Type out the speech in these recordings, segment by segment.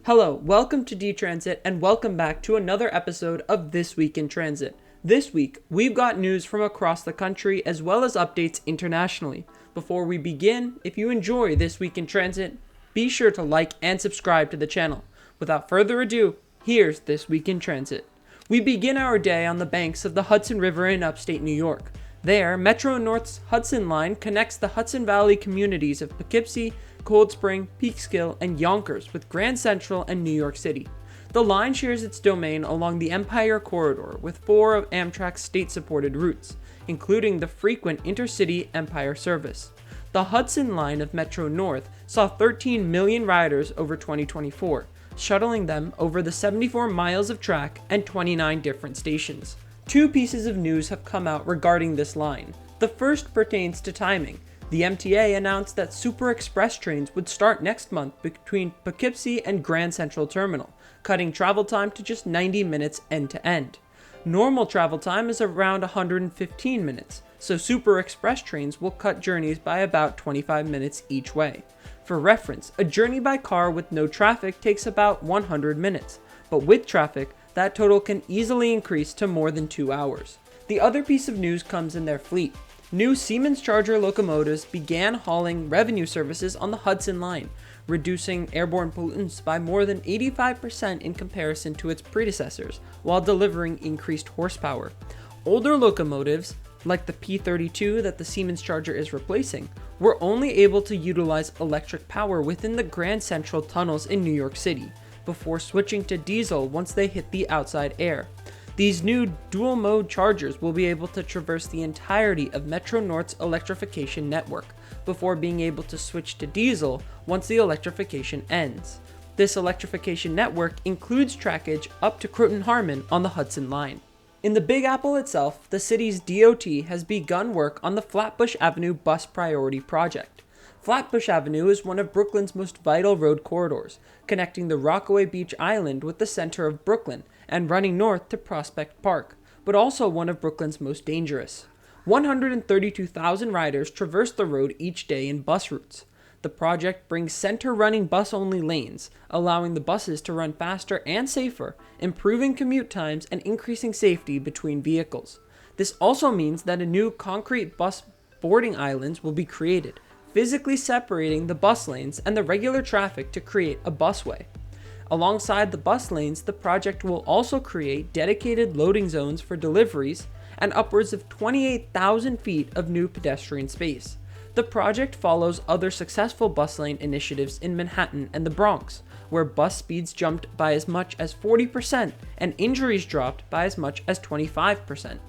Hello, welcome to D-Transit and welcome back to another episode of This Week in Transit. This week, we've got news from across the country as well as updates internationally. Before we begin, if you enjoy This Week in Transit, be sure to like and subscribe to the channel. Without further ado, here's This Week in Transit. We begin our day on the banks of the Hudson River in upstate New York. There, Metro North's Hudson line connects the Hudson Valley communities of Poughkeepsie, Cold Spring, Peekskill, and Yonkers with Grand Central and New York City. The line shares its domain along the Empire Corridor with 4 of Amtrak's state-supported routes, including the frequent intercity Empire service. The Hudson line of Metro North saw 13 million riders over 2024, shuttling them over the 74 miles of track and 29 different stations. 2 pieces of news have come out regarding this line. The first pertains to timing. The MTA announced that Super Express trains would start next month between Poughkeepsie and Grand Central Terminal, cutting travel time to just 90 minutes end to end. Normal travel time is around 115 minutes, so Super Express trains will cut journeys by about 25 minutes each way. For reference, a journey by car with no traffic takes about 100 minutes, but with traffic, that total can easily increase to more than 2 hours. The other piece of news comes in their fleet. New Siemens Charger locomotives began hauling revenue services on the Hudson line, reducing airborne pollutants by more than 85% in comparison to its predecessors, while delivering increased horsepower. Older locomotives, like the P32 that the Siemens Charger is replacing, were only able to utilize electric power within the Grand Central tunnels in New York City, before switching to diesel once they hit the outside air. These new dual-mode chargers will be able to traverse the entirety of Metro North's electrification network, before being able to switch to diesel once the electrification ends. This electrification network includes trackage up to Croton-Harmon on the Hudson line. In the Big Apple itself, the city's DOT has begun work on the Flatbush Avenue Bus Priority Project. Flatbush Avenue is one of Brooklyn's most vital road corridors, connecting the Rockaway Beach Island with the center of Brooklyn and running north to Prospect Park, but also one of Brooklyn's most dangerous. 132,000 riders traverse the road each day in bus routes. The project brings center-running bus-only lanes, allowing the buses to run faster and safer, improving commute times and increasing safety between vehicles. This also means that a new concrete bus boarding islands will be created, physically separating the bus lanes and the regular traffic to create a busway. Alongside the bus lanes, the project will also create dedicated loading zones for deliveries and upwards of 28,000 feet of new pedestrian space. The project follows other successful bus lane initiatives in Manhattan and the Bronx, where bus speeds jumped by as much as 40% and injuries dropped by as much as 25%.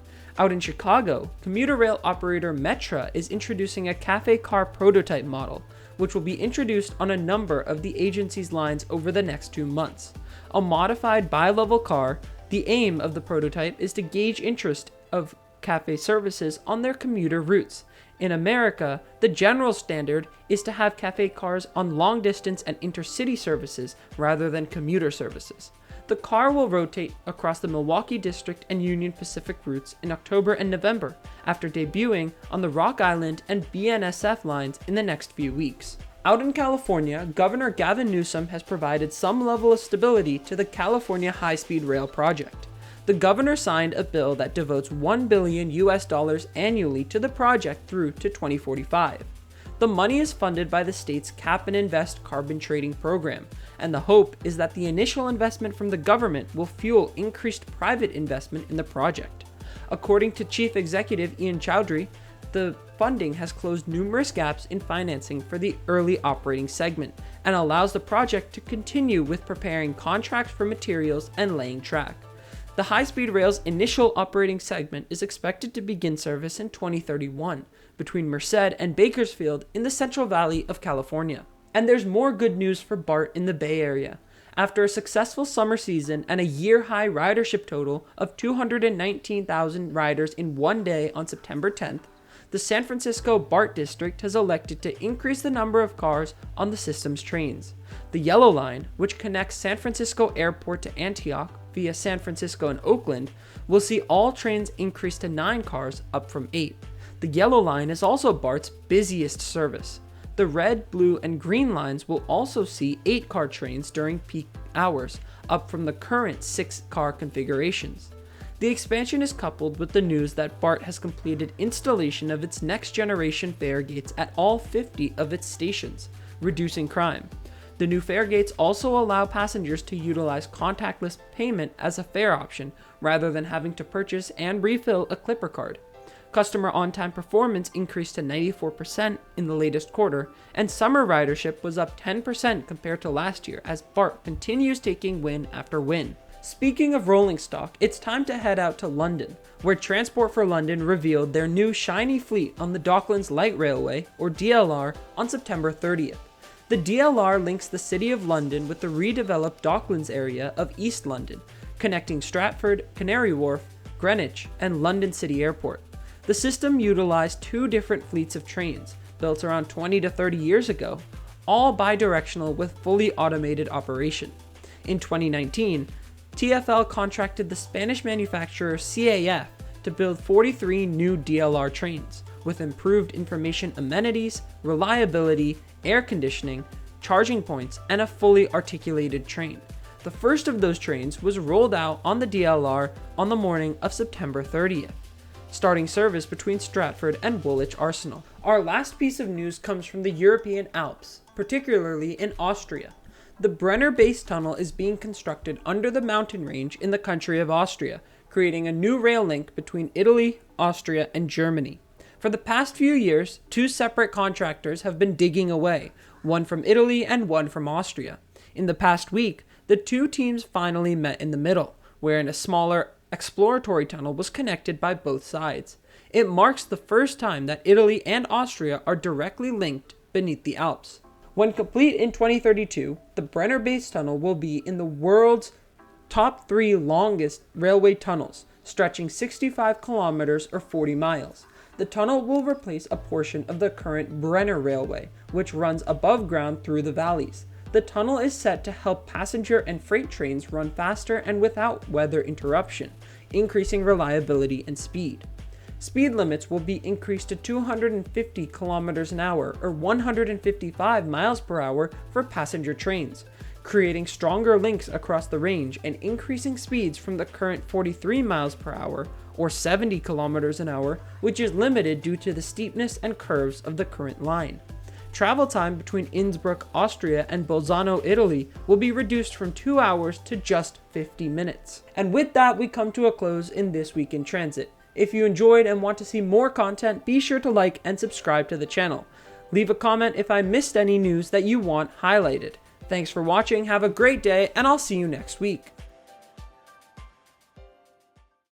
Out in Chicago, commuter rail operator Metra is introducing a cafe car prototype model, which will be introduced on a number of the agency's lines over the next 2 months. A modified bi-level car, the aim of the prototype is to gauge interest of cafe services on their commuter routes. In America, the general standard is to have cafe cars on long-distance and intercity services rather than commuter services. The car will rotate across the Milwaukee District and Union Pacific routes in October and November, after debuting on the Rock Island and BNSF lines in the next few weeks. Out in California, Governor Gavin Newsom has provided some level of stability to the California High-Speed Rail project. The governor signed a bill that devotes $1 billion annually to the project through to 2045. The money is funded by the state's Cap and Invest carbon trading program, and the hope is that the initial investment from the government will fuel increased private investment in the project. According to Chief Executive Ian Chowdhury, the funding has closed numerous gaps in financing for the early operating segment and allows the project to continue with preparing contracts for materials and laying track. The high-speed rail's initial operating segment is expected to begin service in 2031 between Merced and Bakersfield in the Central Valley of California. And there's more good news for BART in the Bay Area. After a successful summer season and a year-high ridership total of 219,000 riders in one day on September 10th, the San Francisco BART district has elected to increase the number of cars on the system's trains. The Yellow Line, which connects San Francisco Airport to Antioch via San Francisco and Oakland, will see all trains increase to 9 cars, up from 8. The Yellow Line is also BART's busiest service. The red, blue, and green lines will also see 8-car trains during peak hours, up from the current 6-car configurations. The expansion is coupled with the news that BART has completed installation of its next-generation fare gates at all 50 of its stations, reducing crime. The new fare gates also allow passengers to utilize contactless payment as a fare option, rather than having to purchase and refill a Clipper card. Customer on-time performance increased to 94% in the latest quarter, and summer ridership was up 10% compared to last year as BART continues taking win after win. Speaking of rolling stock, it's time to head out to London, where Transport for London revealed their new shiny fleet on the Docklands Light Railway, or DLR, on September 30th. The DLR links the City of London with the redeveloped Docklands area of East London, connecting Stratford, Canary Wharf, Greenwich, and London City Airport. The system utilized 2 different fleets of trains, built around 20 to 30 years ago, all bidirectional with fully automated operation. In 2019, TfL contracted the Spanish manufacturer CAF to build 43 new DLR trains, with improved information amenities, reliability, air conditioning, charging points, and a fully articulated train. The first of those trains was rolled out on the DLR on the morning of September 30th, starting service between Stratford and Woolwich Arsenal. Our last piece of news comes from the European Alps, particularly in Austria. The Brenner Base Tunnel is being constructed under the mountain range in the country of Austria, creating a new rail link between Italy, Austria, and Germany. For the past few years, 2 separate contractors have been digging away, one from Italy and one from Austria. In the past week, the 2 teams finally met in the middle, wherein a smaller exploratory tunnel was connected by both sides. It marks the first time that Italy and Austria are directly linked beneath the Alps. When complete in 2032, the Brenner Base Tunnel will be in the world's top 3 longest railway tunnels, stretching 65 kilometers or 40 miles. The tunnel will replace a portion of the current Brenner Railway, which runs above ground through the valleys. The tunnel is set to help passenger and freight trains run faster and without weather interruption, increasing reliability and speed. Speed limits will be increased to 250 kilometers an hour or 155 miles per hour for passenger trains, creating stronger links across the range and increasing speeds from the current 43 miles per hour or 70 kilometers an hour, which is limited due to the steepness and curves of the current line. Travel time between Innsbruck, Austria and Bolzano, Italy will be reduced from 2 hours to just 50 minutes. And with that, we come to a close in This Week in Transit. If you enjoyed and want to see more content, be sure to like and subscribe to the channel. Leave a comment if I missed any news that you want highlighted. Thanks for watching, have a great day, and I'll see you next week.